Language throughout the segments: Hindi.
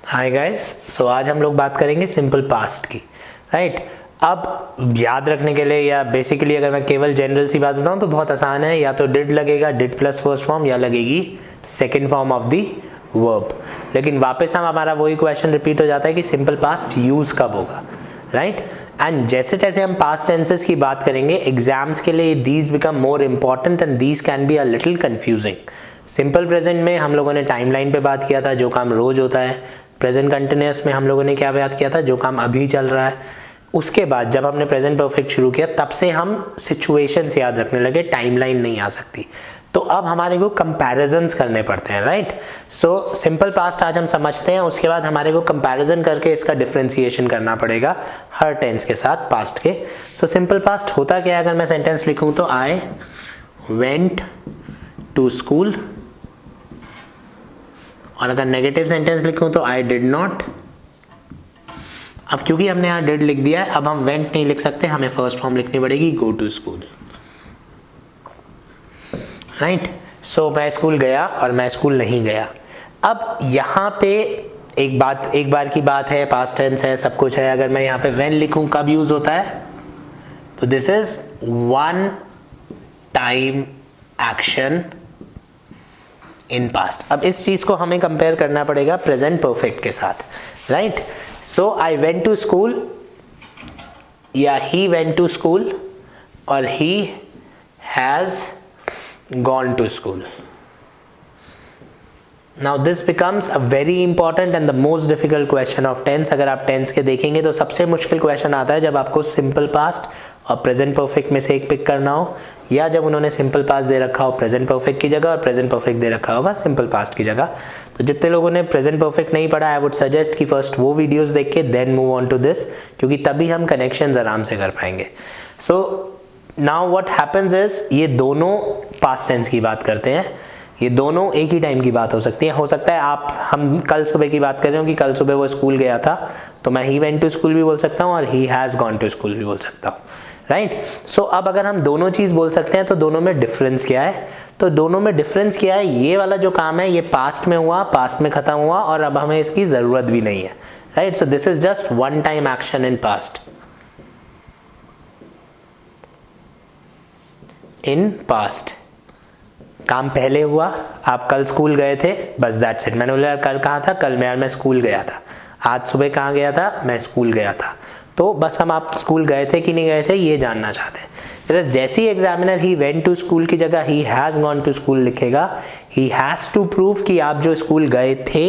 हाय गाइस, सो आज हम लोग बात करेंगे सिंपल पास्ट की, राइट। अब याद रखने के लिए या बेसिकली अगर मैं केवल जनरल सी बात बताऊं तो बहुत आसान है, या तो डिड लगेगा, डिड प्लस फर्स्ट फॉर्म, या लगेगी second form of the verb. लेकिन वापस हमारा वही क्वेश्चन रिपीट हो जाता है कि सिंपल पास्ट यूज कब होगा, राइट। एंड जैसे जैसे हम पास्ट टेंसेस की बात करेंगे एग्जाम्स के लिए these become more important and these can be a little confusing. Simple present में हम लोगों ने टाइमलाइन पे बात किया था, जो काम रोज होता है। प्रेजेंट कंटिन्यूअस में हम लोगों ने क्या बात किया था, जो काम अभी चल रहा है। उसके बाद जब हमने प्रेजेंट परफेक्ट शुरू किया तब से हम सिचुएशंस याद रखने लगे, टाइमलाइन नहीं आ सकती। तो अब हमारे को कंपैरिजंस करने पड़ते हैं, राइट। सो सिंपल पास्ट आज हम समझते हैं, उसके बाद हमारे को कंपैरिजन करके इसका डिफरेंशिएशन करना पड़ेगा हर टेंस के साथ पास्ट के। सो सिंपल पास्ट होता क्या है, अगर मैं सेंटेंस लिखूं तो आई वेंट टू स्कूल, और अगर नेगेटिव सेंटेंस लिखूं तो आई डिड नॉट। अब क्योंकि हमने यहाँ डिड लिख दिया है, अब हम वेंट नहीं लिख सकते, हमें फर्स्ट फॉर्म लिखनी पड़ेगी गो टू स्कूल, राइट। सो मैं स्कूल गया और मैं स्कूल नहीं गया। अब यहाँ पे एक बार की बात है, पास्ट टेंस है, सब कुछ है। अगर मैं यहाँ पे व्हेन लिखूं कब यूज होता है, तो this is one time action in past. अब इस चीज को हमें कंपेयर करना पड़ेगा प्रेजेंट परफेक्ट के साथ, right. So I went to school, या ही वेंट टू स्कूल, और he has gone to school. Now this becomes a very important and the most difficult question of tense. अगर आप tense के देखेंगे तो सबसे मुश्किल क्वेश्चन आता है जब आपको सिंपल पास्ट और प्रेजेंट परफेक्ट में से एक पिक करना हो, या जब उन्होंने सिंपल पास्ट दे रखा हो प्रेजेंट परफेक्ट की जगह और प्रेजेंट परफेक्ट दे रखा होगा सिंपल पास्ट की जगह। तो जितने लोगों ने प्रेजेंट परफेक्ट नहीं पढ़ा, आई वुड सजेस्ट कि फर्स्ट वो वीडियोस देख के then move on to this, क्योंकि तभी हम कनेक्शंस आराम से कर पाएंगे। So now what happens is, ये दोनों पास्ट टेंस की बात करते हैं, ये दोनों एक ही टाइम की बात हो सकती है। हो सकता है हम कल सुबह की बात कर रहे हो कि कल सुबह वो स्कूल गया था, तो मैं ही वेंट टू स्कूल भी बोल सकता हूँ और he has gone to school भी बोल सकता हूँ, राइट। सो अब अगर हम दोनों चीज बोल सकते हैं तो दोनों में डिफरेंस क्या है, तो दोनों में डिफरेंस क्या है, ये वाला जो काम है ये पास्ट में हुआ, पास्ट में खत्म हुआ और अब हमें इसकी जरूरत भी नहीं है, right. So this is just one time action in past. In past काम पहले हुआ, आप कल स्कूल गए थे, बस दैट्स इट। मैंने बोला कल कहाँ था, कल मैं स्कूल गया था। आज सुबह कहाँ गया था, मैं स्कूल गया था। तो बस हम आप स्कूल गए थे कि नहीं गए थे ये जानना चाहते हैं। फिर जैसे ही examiner he went to school की जगह he has gone to school लिखेगा, ही हैज टू प्रूव कि आप जो स्कूल गए थे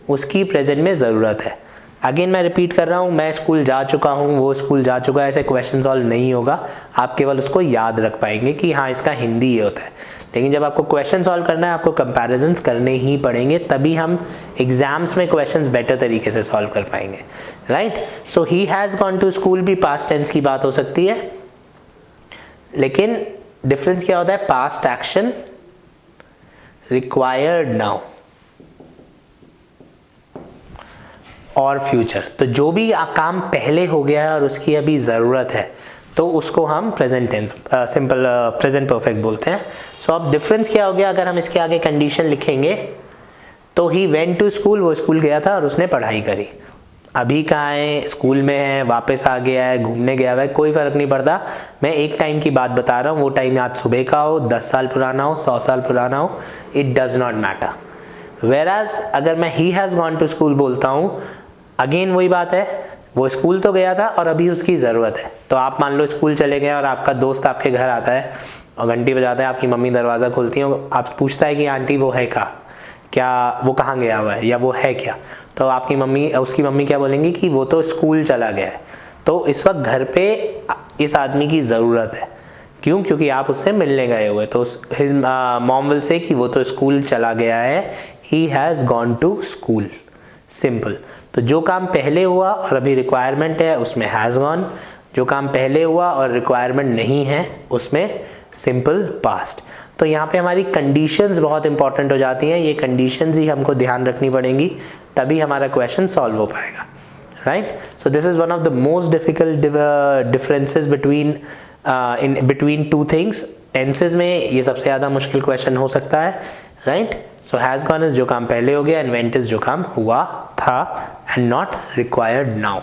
उसकी प्रेजेंट में जरूरत है। अगेन मैं रिपीट कर रहा हूँ, मैं स्कूल जा चुका हूँ, वो स्कूल जा चुका है, ऐसे क्वेश्चन सॉल्व नहीं होगा। आप केवल उसको याद रख पाएंगे कि हाँ इसका हिंदी ये होता है। लेकिन जब आपको क्वेश्चन सॉल्व करना है आपको कंपैरिजंस करने ही पड़ेंगे, तभी हम एग्जाम्स में क्वेश्चंस बेटर तरीके से सॉल्व कर पाएंगे, right. So he has gone to school भी पास्ट टेंस की बात हो सकती है, लेकिन डिफरेंस क्या होता है, पास्ट एक्शन रिक्वायर्ड नाउ और फ्यूचर। तो जो भी काम पहले हो गया है और उसकी अभी जरूरत है तो उसको हम present tense simple present perfect बोलते हैं। सो अब डिफरेंस क्या हो गया, अगर हम इसके आगे कंडीशन लिखेंगे तो ही वेंट टू स्कूल, वो स्कूल गया था और उसने पढ़ाई करी। अभी कहाँ है, स्कूल में है, वापस आ गया है, घूमने गया है, कोई फर्क नहीं पड़ता। मैं एक टाइम की बात बता रहा हूँ, वो टाइम आज सुबह का हो, 10 साल पुराना हो, 100 साल पुराना हो, it does not matter. Whereas अगर मैं he has gone to school बोलता हूँ, अगेन वही बात है, वो स्कूल तो गया था और अभी उसकी ज़रूरत है। तो आप मान लो स्कूल चले गए और आपका दोस्त आपके घर आता है और घंटी बजाता है, आपकी मम्मी दरवाज़ा खोलती है, आप पूछता है कि आंटी वो है क्या वो कहाँ गया हुआ है या वो है क्या, तो आपकी मम्मी उसकी मम्मी क्या बोलेंगी कि वो तो स्कूल चला गया है। तो इस वक्त घर पे इस आदमी की ज़रूरत है, क्यों, क्योंकि आप उससे मिलने गए हुए। तो मॉम विल से कि वो तो स्कूल चला गया है, he has gone to school, simple. तो जो काम पहले हुआ और अभी रिक्वायरमेंट है उसमें हैज गॉन, जो काम पहले हुआ और रिक्वायरमेंट नहीं है उसमें सिंपल पास्ट। तो यहाँ पे हमारी कंडीशंस बहुत इंपॉर्टेंट हो जाती हैं, ये कंडीशंस ही हमको ध्यान रखनी पड़ेंगी, तभी हमारा क्वेश्चन सॉल्व हो पाएगा, right. So this is one of the most difficult differences between two things. Tenses में ये सबसे ज़्यादा मुश्किल क्वेश्चन हो सकता है, right. So has gone is जो काम पहले हो गया, एंड वेंट इज जो काम हुआ था and not required now.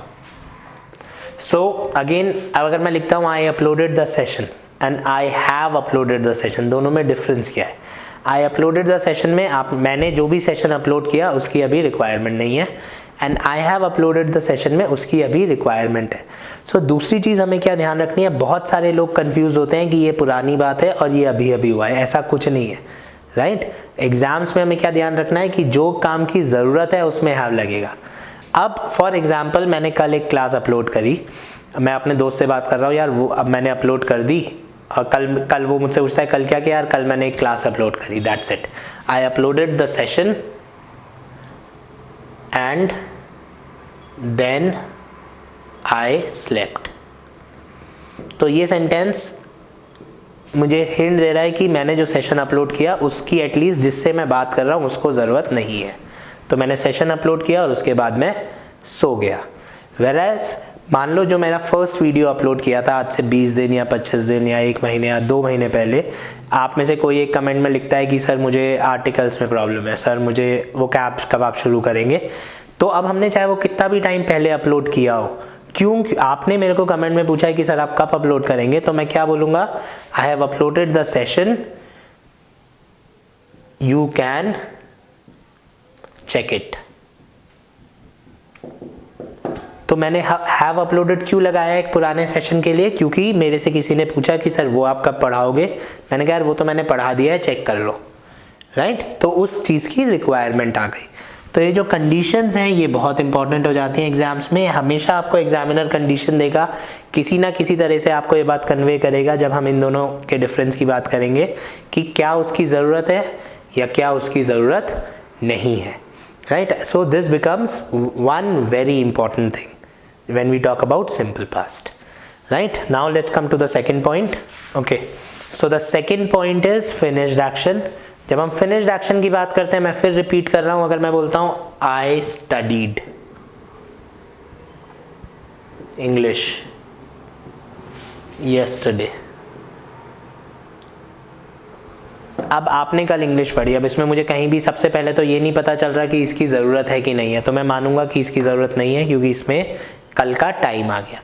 So again अगर मैं लिखता हूँ आई uploaded the session and I have uploaded the session, दोनों में डिफरेंस क्या है? आई अपलोडेड द सेशन में मैंने जो भी सेशन अपलोड किया उसकी अभी रिक्वायरमेंट नहीं है, and I have uploaded the session में उसकी अभी रिक्वायरमेंट है। सो दूसरी चीज़ हमें क्या ध्यान रखनी है, बहुत सारे लोग कंफ्यूज होते हैं कि ये पुरानी बात है और ये अभी अभी हुआ है, ऐसा कुछ नहीं है, राइट। एग्जाम्स में हमें क्या ध्यान रखना है कि जो काम की ज़रूरत है उसमें हैव लगेगा। अब फॉर एग्जाम्पल मैंने कल एक क्लास अपलोड करी, मैं अपने दोस्त से बात कर रहा हूँ, यार वो अब मैंने अपलोड कर दी, और कल वो मुझसे पूछता है कल क्या किया? यार कल मैंने एक क्लास अपलोड करी, that's it. I uploaded the session and then I slept. तो ये सेंटेंस मुझे हिंट दे रहा है कि मैंने जो सेशन अपलोड किया उसकी एटलीस्ट जिससे मैं बात कर रहा हूँ उसको ज़रूरत नहीं है। तो मैंने सेशन अपलोड किया और उसके बाद मैं सो गया। वेराज मान लो जो मेरा फर्स्ट वीडियो अपलोड किया था आज से 20 दिन या 25 दिन या 1 महीने या 2 महीने पहले, आप में से कोई एक कमेंट में लिखता है कि सर मुझे आर्टिकल्स में प्रॉब्लम है, सर मुझे वो कैब कब आप शुरू करेंगे। तो अब हमने चाहे वो कितना भी टाइम पहले अपलोड किया हो, क्यों आपने मेरे को कमेंट में पूछा है कि सर आप कब अपलोड करेंगे, तो मैं क्या बोलूँगा? I have uploaded the session, you can check it. तो मैंने हैव अपलोडेड क्यों लगाया एक पुराने सेशन के लिए? क्योंकि मेरे से किसी ने पूछा कि सर वो आप कब पढ़ाओगे, मैंने कहा यार वो तो मैंने पढ़ा दिया है, चेक कर लो, राइट। तो उस चीज़ की रिक्वायरमेंट आ गई। तो ये जो कंडीशंस हैं ये बहुत इंपॉर्टेंट हो जाती हैं एग्जाम्स में। हमेशा आपको एग्जामिनर कंडीशन देगा, किसी ना किसी तरह से आपको ये बात कन्वे करेगा जब हम इन दोनों के डिफरेंस की बात करेंगे कि क्या उसकी ज़रूरत है या क्या उसकी ज़रूरत नहीं है, right. So this becomes one very important thing when we talk about simple past, right? Now let's come to the second point. Okay, so the second point is finished action. जब हम finished action की बात करते हैं, मैं फिर रिपीट कर रहा हूं, अगर मैं बोलता हूं I studied English yesterday, अब आपने कल इंग्लिश पढ़ी, अब इसमें मुझे कहीं भी सबसे पहले तो ये नहीं पता चल रहा कि इसकी ज़रूरत है कि नहीं है, तो मैं मानूंगा कि इसकी ज़रूरत नहीं है क्योंकि इसमें कल का टाइम आ गया।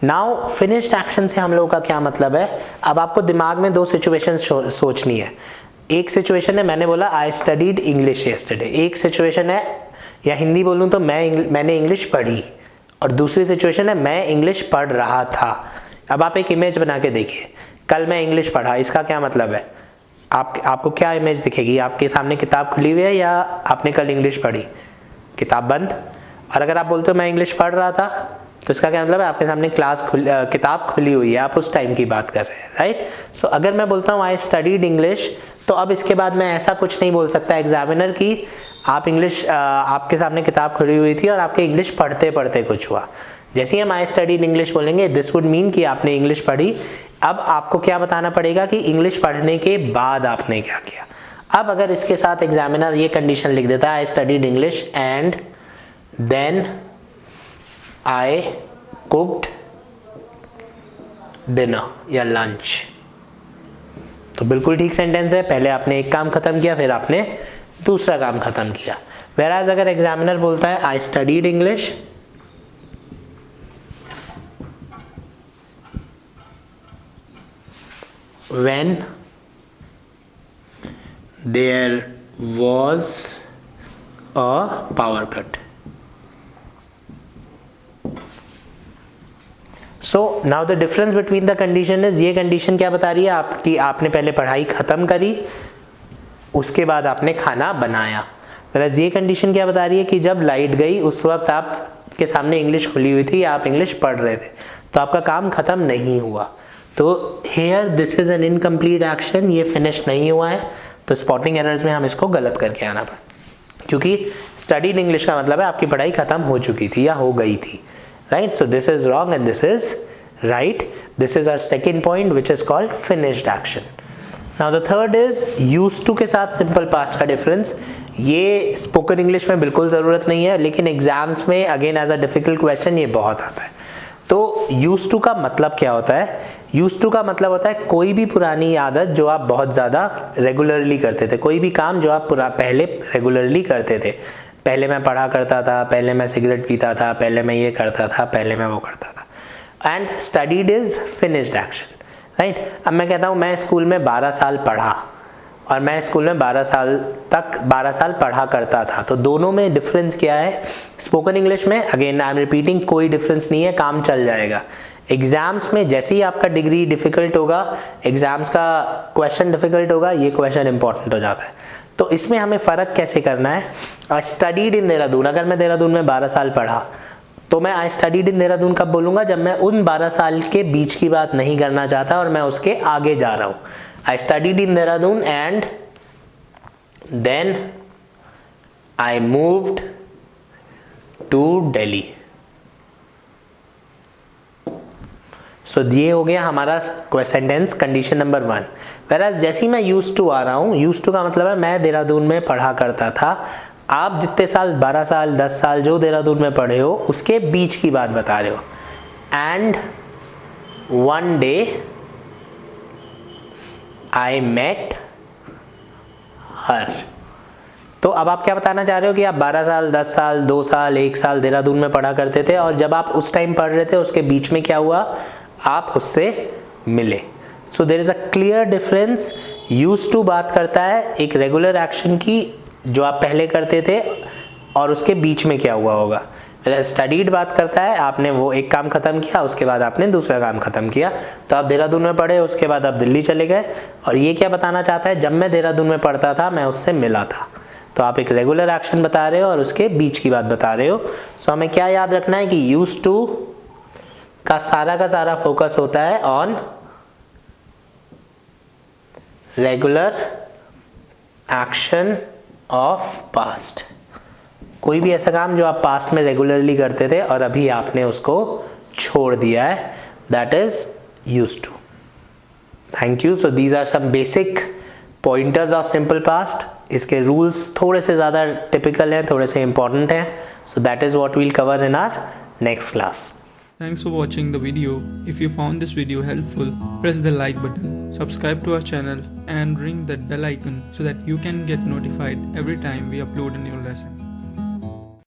नाउ फिनिश्ड एक्शन से हम लोगों का क्या मतलब है? अब आपको दिमाग में 2 सिचुएशन सोचनी है। एक सिचुएशन है मैंने बोला आई स्टडीड इंग्लिश यस्टरडे, एक सिचुएशन है या हिंदी बोलूँ तो मैंने इंग्लिश पढ़ी, और दूसरी सिचुएशन है मैं इंग्लिश पढ़ रहा था। अब आप एक इमेज बना के देखिए, कल मैं इंग्लिश पढ़ा, इसका क्या मतलब है? आपको क्या इमेज दिखेगी? आपके सामने किताब खुली हुई है या आपने कल इंग्लिश पढ़ी, किताब बंद। और अगर आप बोलते हो मैं इंग्लिश पढ़ रहा था, तो इसका क्या मतलब है? आपके सामने किताब खुली हुई है, आप उस टाइम की बात कर रहे हैं, राइट। सो अगर मैं बोलता हूँ आई स्टडीड इंग्लिश, तो अब इसके बाद मैं ऐसा कुछ नहीं बोल सकता एग्जामिनर की आप इंग्लिश आपके सामने किताब खुली हुई थी और आपके इंग्लिश पढ़ते पढ़ते कुछ हुआ। जैसे ही हम आई स्टडीड इंग्लिश बोलेंगे दिस वुड मीन कि आपने इंग्लिश पढ़ी। अब आपको क्या बताना पड़ेगा कि इंग्लिश पढ़ने के बाद आपने क्या किया। अब अगर इसके साथ एग्जामिनर ये कंडीशन लिख देता है I studied English and then I cooked dinner या लंच, तो बिल्कुल ठीक सेंटेंस है। पहले आपने एक काम खत्म किया, फिर आपने दूसरा काम खत्म किया। whereas अगर एग्जामिनर बोलता है I studied English when there was a power cut. So now the difference between the condition is, ये condition क्या बता रही है आपकी, आपने पहले पढ़ाई खत्म करी उसके बाद आपने खाना बनाया। whereas ये condition क्या बता रही है कि जब लाइट गई उस वक्त आपके सामने इंग्लिश खुली हुई थी, आप इंग्लिश पढ़ रहे थे, तो आपका काम खत्म नहीं हुआ। तो here this is an incomplete action, ये फिनिश नहीं हुआ है, तो स्पॉटिंग एरर्स में हम इसको गलत करके आना पड़ा, क्योंकि स्टडीड इंग्लिश का मतलब है आपकी पढ़ाई खत्म हो चुकी थी या हो गई थी, right. So this is wrong and this is right. This is our second point which is called finished action. Now the third is used to के साथ सिंपल पास्ट का डिफरेंस। ये स्पोकन इंग्लिश में बिल्कुल ज़रूरत नहीं है, लेकिन एग्जाम्स में again as a difficult question ये बहुत आता है। तो यूज टू का मतलब क्या होता है? यूज टू का मतलब होता है कोई भी पुरानी आदत जो आप बहुत ज़्यादा रेगुलरली करते थे, कोई भी काम जो आप पहले रेगुलरली करते थे। पहले मैं पढ़ा करता था, पहले मैं सिगरेट पीता था, पहले मैं ये करता था, पहले मैं वो करता था। And studied is finished action, right? अब मैं कहता हूँ मैं स्कूल में 12 साल पढ़ा और मैं स्कूल में 12 साल पढ़ा करता था, तो दोनों में डिफरेंस क्या है? स्पोकन इंग्लिश में अगेन आई एम रिपीटिंग, कोई डिफरेंस नहीं है, काम चल जाएगा। एग्जाम्स में जैसे ही आपका डिग्री डिफिकल्ट होगा, एग्जाम्स का क्वेश्चन डिफिकल्ट होगा, ये क्वेश्चन इंपॉर्टेंट हो जाता है। तो इसमें हमें फ़र्क कैसे करना है? आई स्टडीड इन देहरादून, अगर मैं देहरादून में 12 साल पढ़ा तो मैं आई स्टडीड इन देहरादून कब बोलूँगा? जब मैं उन 12 साल के बीच की बात नहीं करना चाहता और मैं उसके आगे जा रहा हूँ। I studied in Dehradun and then I moved to Delhi. So ये हो गया हमारा सेंटेंस कंडीशन नंबर 1। Whereas जैसे ही मैं used to आ रहा हूँ, used to का मतलब है मैं देहरादून में पढ़ा करता था। आप जितने साल, 12 साल, 10 साल जो देहरादून में पढ़े हो उसके बीच की बात बता रहे हो। And one day I met her। तो अब आप क्या बताना चाह रहे हो कि आप 12 साल, 10 साल, 2 साल, 1 साल देहरादून में पढ़ा करते थे और जब आप उस टाइम पढ़ रहे थे उसके बीच में क्या हुआ? आप उससे मिले। So there is a clear difference. Use to बात करता है एक रेगुलर एक्शन की जो आप पहले करते थे और उसके बीच में क्या हुआ होगा। स्टडीड बात करता है आपने वो एक काम खत्म किया, उसके बाद आपने दूसरा काम खत्म किया, तो आप देहरादून में पढ़े, उसके बाद आप दिल्ली चले गए। और ये क्या बताना चाहता है? जब मैं देहरादून में पढ़ता था मैं उससे मिला था। तो आप एक रेगुलर एक्शन बता रहे हो और उसके बीच की बात बता रहे हो। सो हमें क्या याद रखना है कि यूज टू का सारा फोकस होता है on regular action of past. कोई भी ऐसा काम जो आप पास्ट में रेगुलरली करते थे और अभी आपने उसको छोड़ दिया है, that is used to. Thank you. So these are some basic pointers of simple past. इसके रूल्स थोड़े से ज़्यादा टिपिकल हैं, थोड़े से इंपॉर्टेंट हैं। So that is what we'll cover in our next class. Thanks for watching the video. If you found this video helpful, press the like button, subscribe to our channel and ring that bell icon so that you can get notified every time we upload a new lesson.